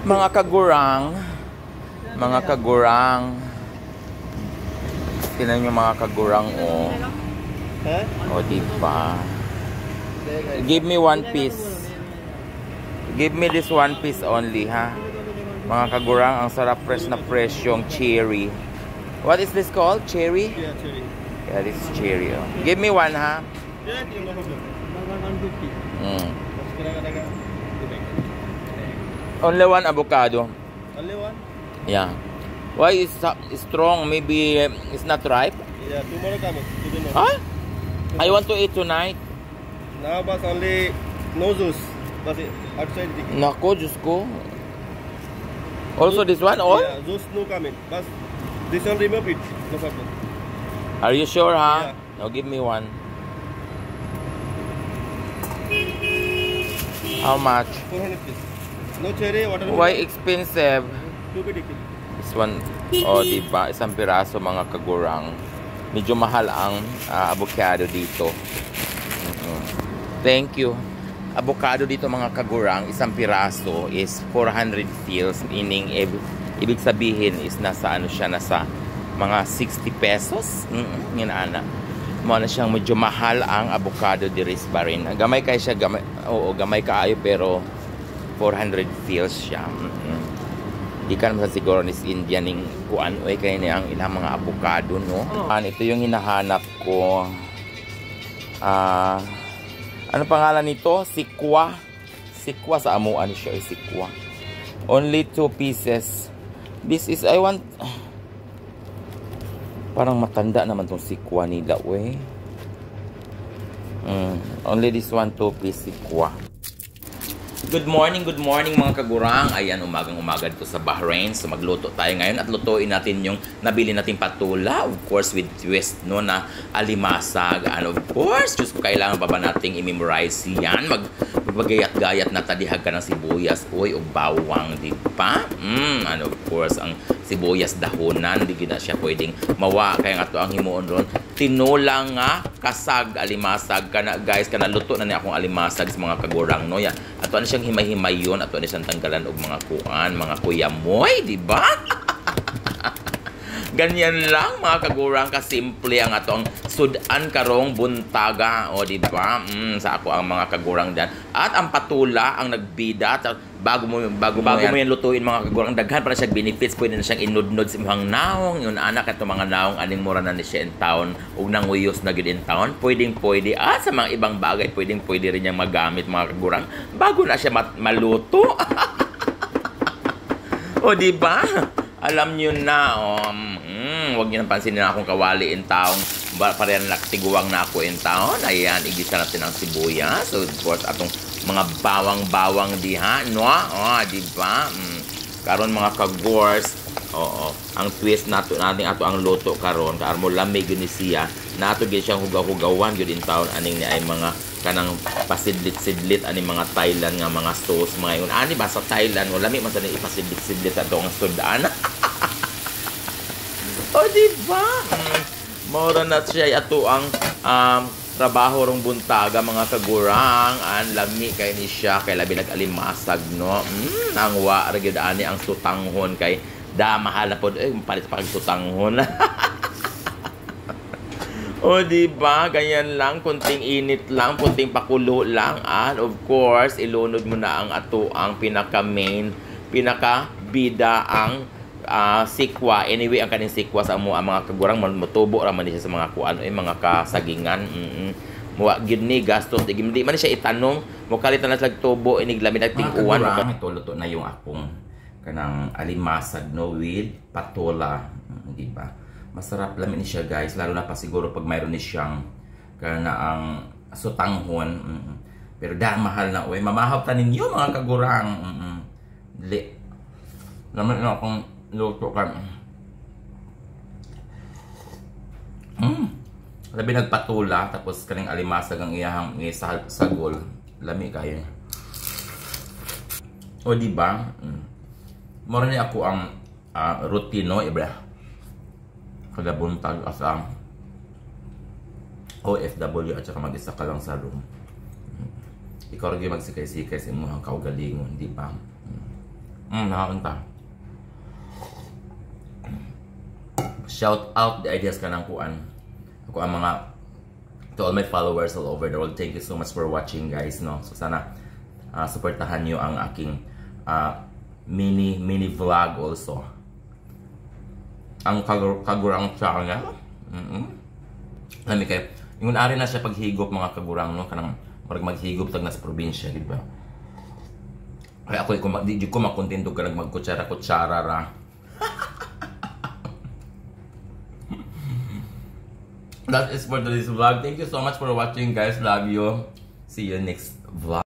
Mga kagurang, mga kagurang. Tingnan nyo mga kagurang, oh. O, diba? Give me one piece. Give me this one piece only, ha? Mga kagurang, ang sarap fresh na fresh yung cherry. What is this called? Cherry? Yeah, cherry. Yeah, this is cherry. Oh. Give me one, ha? Yeah, no problem. 150. Only one avocado. Only one? Yeah. Why is strong? Maybe it's not ripe? Yeah, tomorrow coming. Today no. Huh? I want to eat tonight. Now, but only no juice. But outside the. Nako, Diyos ko. Also this one, all? Yeah, juice no coming. But this one remove it. No problem. Are you sure, ha? Yeah. Now give me one. How much? 400 piece. No cherry, water. Why expensive? 250. This one, oh, diba? Isang piraso mga kagurang. Medyo mahal ang avocado dito. Thank you. Avocado dito mga kagurang, isang piraso is 400 fils. Meaning, ibig sabihin is nasa ano siya, nasa mga 60 pesos. Yan ana. Mo na siyang medyo mahal ang avocado di Risbarin. Gamay kay siya, gamay, oo, gamay kaayo pero 400 fils siya. Di ka naman siguro ni India ning kuan oy kay ni ang ilang mga avocado, no? Ito yung hinahanap ko. Ano pangalan nito? Sikwa. Sikwa sa amuan siya, sikwa. Only 2 pieces. This is I want. Parang matanda naman tong sikwa nila, we. Only this one 2 piece sikwa. Good morning mga kagurang. Ayan, umagang-umaga dito sa Bahrain. So magluto tayo ngayon at lutuin natin yung nabili nating patula. Of course, with twist, no, na alimasag. And of course, Diyos ko, kailangan pa ba nating i-memorize yan? Magpagayat-gayat na tadihag ka ng sibuyas, oy, o bawang, di ba? And of course, ang sibuyas dahonan, di gina siya pwedeng mawa. Kaya nga to ang himuon ron. Tinola nga, kasag, alimasag. Kana, guys, kana luto na niya akong alimasag sa mga kagurang, no? Yan. Ato ano siyang himay-himay yun. Ato ano siyang tanggalan og mga kuan, mga kuyamoy, di ba? Ganyan lang mga kagurang kasimple ang atong sudan karong buntaga, o di ba? Sa ako ang mga kagurang diyan. At ang patula ang nagbida bago mo yan lutuin mga kagurang, daghan para siya benefits. Pwede na siyang inudnod sa imong naong, yun anak ato mga naong aning mura na ni siya in town ug nanguyos na gyud in town. Pwedeng at sa mga ibang bagay pwede rin niyang magamit mga kagurang bago na siya maluto. O di ba? Alam niyo na, huwag niyo nang pansinin na akong kawali in town. Parehan tiguwang na ako in town. Ayan, igisa natin ang sibuyas. So, of course, atong mga bawang-bawang diha, no? Di ba? Karon mga kagors, ang twist natin ato ang luto karon, karon mo lamig yun siya. Nato gyud siyang hugaw-hugawan gyud in town aning ni ay mga kanang pasidlit-sidlit ani mga Thailand nga mga sauce mga yun. Ani ba sa Thailand wala mi man sa ipasidlit-sidlit ato ang sudan. O di ba? Mora na siya ato ang trabaho rong buntaga mga kagurang. An lami kay ni siya kay labi nag-alimasag, no? Ang wa ra gyud ani ang sutanghon kay da mahal na pod palit pa kag sutanghon. O di ba? Ganyan lang, kunting init lang, kunting pakulo lang. And of course, ilunod mo na ang ato ang pinaka-bida ang sikwa. Anyway, ang kaning sikwa sa amo ang mga kagurang motubo ra man siya sa mga kuan ay mga kasagingan. Muwa gid ni gastos di man siya itanong, mo kalitan na slag tubo inig lamin at ting-uwan. Ito luto na yung akong kanang alimasag, no, with patola, di ba? Masarap lamin ni siya, guys, lalo na pa siguro pag mayroon ni siyang kana ang sutanghon. Pero dahil mahal na, uy, mamahap ta ninyo mga kagurang. Laman na akong luto ka. Labi nagpatula, tapos kaning alimasag ang iyahang sagol. Lami kayo. O diba? Mora ni ako ang rutino, ibra. Kada buntag asa OFW at saka mag-isa ka lang sa room. Ikaw rin magsikay-sikay sa imong kaugalingon, di ba? Nakakanta. Shout out the ideas ka ng kuan. Ako ang mga, to all my followers all over the world, thank you so much for watching guys, no? So sana supportahan nyo ang aking mini vlog also. Ang kagurang channel. Alam mo kayo, yung ari na siya paghigop mga kagurang, no? Kanang maghigop tag nasa probinsya, di ba? Kaya ako, di ko makontento ka magkutsara-kutsara ra. That is for today's vlog. Thank you so much for watching guys. Love you. See you next vlog.